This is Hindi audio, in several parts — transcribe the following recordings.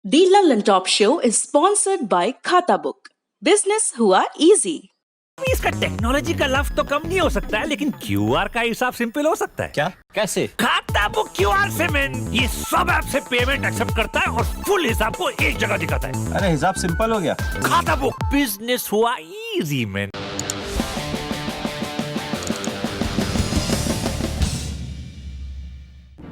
The London Top Show is sponsored by खाता बुक। बिजनेस हुआ इजी। इसका टेक्नोलॉजी का लफ्ज तो कम नहीं हो सकता है, लेकिन क्यूआर का हिसाब सिंपल हो सकता है। क्या? कैसे? खाता बुक क्यूआर से मैन, ये सब ऐप से पेमेंट एक्सेप्ट करता है और फुल हिसाब को एक जगह दिखाता है। अरे हिसाब सिंपल हो गया। खाता बुक, बिजनेस हुआ इजी मैन।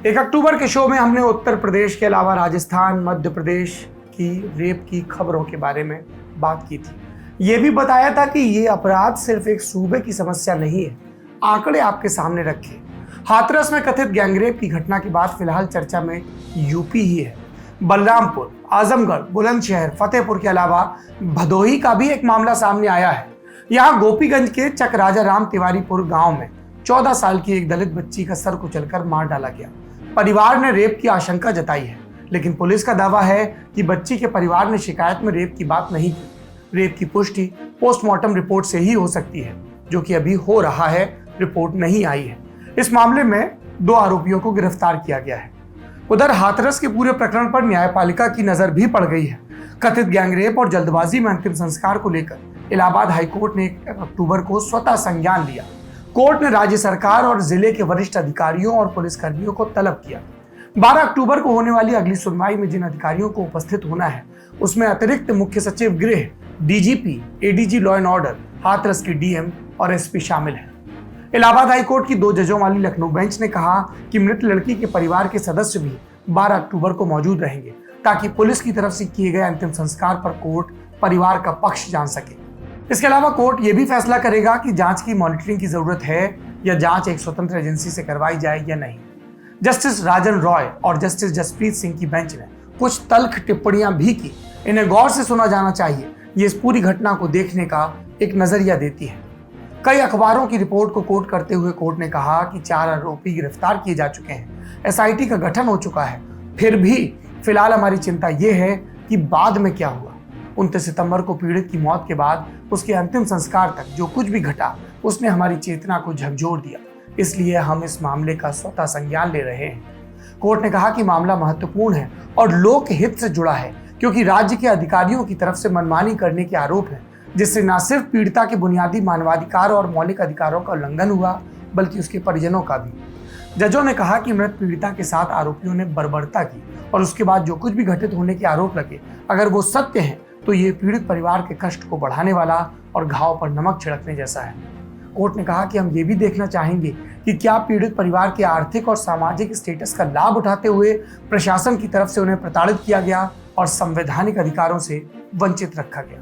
1 अक्टूबर के शो में हमने उत्तर प्रदेश के अलावा राजस्थान, मध्य प्रदेश की रेप की खबरों के बारे में बात की थी। ये भी बताया था कि ये अपराध सिर्फ एक सूबे की समस्या नहीं है। आंकड़े आपके सामने रखे। हाथरस में कथित गैंगरेप की घटना के बाद फिलहाल चर्चा में यूपी ही है। बलरामपुर, आजमगढ़, बुलंदशहर, फतेहपुर के अलावा भदोही का भी एक मामला सामने आया है। यहाँ गोपीगंज के चक राजा राम तिवारीपुर गांव में 14 साल की एक दलित बच्ची का सर कुचलकर मार डाला गया। परिवार ने रेप की आशंका जताई है, लेकिन पुलिस का दावा है कि बच्ची के परिवार ने शिकायत में रेप की बात नहीं की। रेप की पुष्टि पोस्टमार्टम रिपोर्ट से ही हो सकती है, जो कि अभी हो रहा है। रिपोर्ट नहीं आई है। इस मामले में 2 आरोपियों को गिरफ्तार किया गया है। उधर हाथरस के पूरे प्रकरण पर न्यायपालिका की नजर भी पड़ गई है। कथित गैंगरेप और जल्दबाजी में अंतिम संस्कार को लेकर इलाहाबाद हाईकोर्ट ने 1 अक्टूबर को स्वतः संज्ञान लिया। कोर्ट ने राज्य सरकार और जिले के वरिष्ठ अधिकारियों और पुलिसकर्मियों को तलब किया। 12 अक्टूबर को होने वाली अगली सुनवाई में जिन अधिकारियों को उपस्थित होना है, उसमें अतिरिक्त मुख्य सचिव गृह, DGP, ADG law and order, Hathras की डीएम और एसपी शामिल हैं। इलाहाबाद हाईकोर्ट की 2 जजों वाली लखनऊ बेंच ने कहा कि मृत लड़की के परिवार के सदस्य भी 12 अक्टूबर को मौजूद रहेंगे, ताकि पुलिस की तरफ से किए गए अंतिम संस्कार पर कोर्ट परिवार का पक्ष जान सके। इसके अलावा कोर्ट ये भी फैसला करेगा कि जांच की मॉनिटरिंग की जरूरत है या जांच एक स्वतंत्र एजेंसी से करवाई जाए या नहीं। जस्टिस राजन रॉय और जस्टिस जसप्रीत सिंह की बेंच ने कुछ तल्ख टिप्पणियां भी की। इन्हें गौर से सुना जाना चाहिए। ये इस पूरी घटना को देखने का एक नजरिया देती है। कई अखबारों की रिपोर्ट को कोट करते हुए कोर्ट ने कहा कि 4 आरोपी गिरफ्तार किए जा चुके हैं, एसआईटी का गठन हो चुका है। फिर भी फिलहाल हमारी चिंता यह है कि बाद में क्या हुआ। 29 सितंबर को पीड़ित की मौत के बाद उसके अंतिम संस्कार तक जो कुछ भी घटा, उसने हमारी चेतना को झकझोर दिया। इसलिए हम इस मामले का स्वतः संज्ञान ले रहे हैं। कोर्ट ने कहा कि मामला महत्वपूर्ण है और लोक हित से जुड़ा है, क्योंकि राज्य के अधिकारियों की तरफ से मनमानी करने के आरोप है, जिससे न सिर्फ पीड़िता के बुनियादी मानवाधिकार और मौलिक अधिकारों का उल्लंघन हुआ, बल्कि उसके परिजनों का भी। जजों ने कहा कि मृत पीड़िता के साथ आरोपियों ने बर्बरता की और उसके बाद जो कुछ भी घटित होने के आरोप लगे, अगर वो सत्य हैं, तो ये पीड़ित परिवार के कष्ट को बढ़ाने वाला और घाव पर नमक छिड़कने जैसा है। कोर्ट ने कहा कि हम ये भी देखना चाहेंगे कि क्या पीड़ित परिवार के आर्थिक और सामाजिक स्टेटस का लाभ उठाते हुए प्रशासन की तरफ से उन्हें प्रताड़ित किया गया और संवैधानिक अधिकारों से वंचित रखा गया।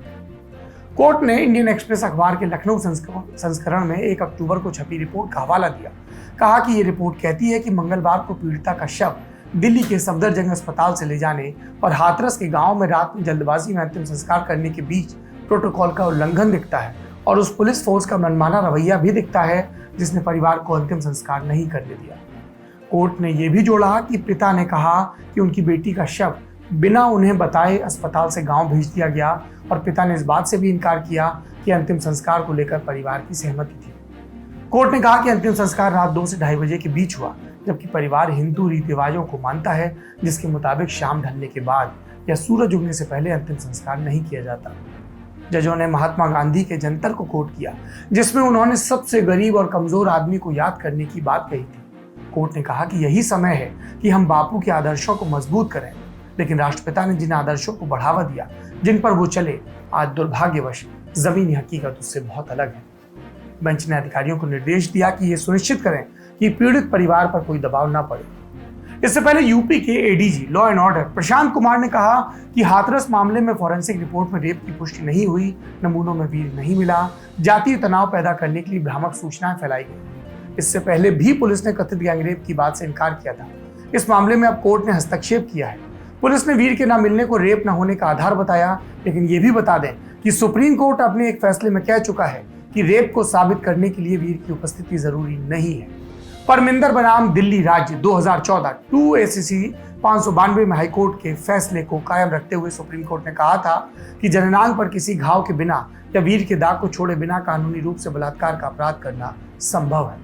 कोर्ट ने इंडियन एक्सप्रेस अखबार के लखनऊ संस्करण में 1 अक्टूबर को छपी रिपोर्ट का हवाला दिया। कहा कि ये रिपोर्ट कहती है कि मंगलवार को पीड़िता का शव दिल्ली के सफदरजंग अस्पताल से ले जाने और हाथरस के गांव में रात में जल्दबाजी में अंतिम संस्कार करने के बीच प्रोटोकॉल का उल्लंघन दिखता है और उस पुलिस फोर्स का मनमाना रवैया भी दिखता है, जिसने परिवार को अंतिम संस्कार नहीं करने दिया। कोर्ट ने यह भी जोड़ा कि पिता ने कहा कि उनकी बेटी का शव बिना उन्हें बताए अस्पताल से गांव भेज दिया गया और पिता ने इस बात से भी इनकार किया कि अंतिम संस्कार को लेकर परिवार की सहमति थी। कोर्ट ने कहा कि अंतिम संस्कार रात 2 से 2:30 बजे के बीच हुआ, जबकि परिवार हिंदू रीति रिवाजों को मानता है, जिसके मुताबिक शाम ढलने के बाद या सूरज उगने से पहले अंतिम संस्कार नहीं किया जाता। जजों ने महात्मा गांधी के जंतर को कोट किया, जिसमें उन्होंने सबसे गरीब और कमजोर आदमी को याद करने की बात कही थी। कोर्ट ने कहा कि यही समय है कि हम बापू के आदर्शों को मजबूत करें, लेकिन राष्ट्रपिता ने जिन आदर्शों को बढ़ावा दिया, जिन पर वो चले, आज दुर्भाग्यवश जमीनी हकीकत उससे बहुत अलग है। बेंच ने अधिकारियों को निर्देश दिया कि ये सुनिश्चित करें कि पीड़ित परिवार पर कोई दबाव न पड़े। इससे पहले यूपी के ADG law and order Prashant Kumar ने कहा कि हाथरस मामले में फॉरेंसिक रिपोर्ट में रेप की पुष्टि नहीं हुई, नमूनों में वीर नहीं मिला, जातीय तनाव पैदा करने के लिए भ्रामक सूचनाएं फैलाई गई। इससे पहले भी पुलिस ने कथित गैंगरेप की बात से इनकार किया था। इस मामले में अब कोर्ट ने हस्तक्षेप किया है। पुलिस ने वीर के न मिलने को रेप न होने का आधार बताया, लेकिन ये भी बता दें कि सुप्रीम कोर्ट अपने एक फैसले में कह चुका है कि रेप को साबित करने के लिए वीर की उपस्थिति जरूरी नहीं है। परमिंदर बनाम दिल्ली राज्य 2014 2 ACC 592 में हाईकोर्ट के फैसले को कायम रखते हुए सुप्रीम कोर्ट ने कहा था कि जननांग पर किसी घाव के बिना या वीर के दाग को छोड़े बिना कानूनी रूप से बलात्कार का अपराध करना संभव है।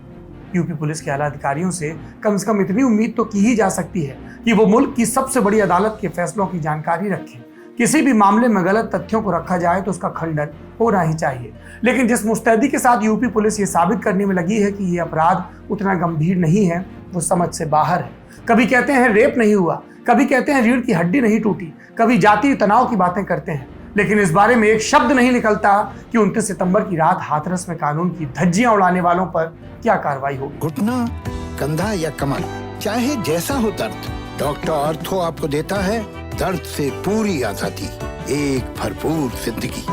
यूपी पुलिस के आला अधिकारियों से कम इतनी उम्मीद तो की ही जा सकती है कि वो मुल्क की सबसे बड़ी अदालत के फैसलों की जानकारी रखें। किसी भी मामले में गलत तथ्यों को रखा जाए तो उसका खंडन होना ही चाहिए। लेकिन जिस मुस्तैदी के साथ यूपी पुलिस ये साबित करने में लगी है कि ये अपराध उतना गंभीर नहीं है, वो समझ से बाहर है। कभी कहते हैं रेप नहीं हुआ, कभी कहते हैं रीढ़ की हड्डी नहीं टूटी, कभी जातीय तनाव की बातें करते हैं, लेकिन इस बारे में एक शब्द नहीं निकलता कि 29 सितंबर की रात हाथरस में कानून की धज्जियां उड़ाने वालों पर क्या कार्रवाई होगी। घुटना, कंधा या कमर, चाहे जैसा हो दर्द, डॉक्टर ऑर्थो आपको देता है दर्द से पूरी आजादी, एक भरपूर जिंदगी।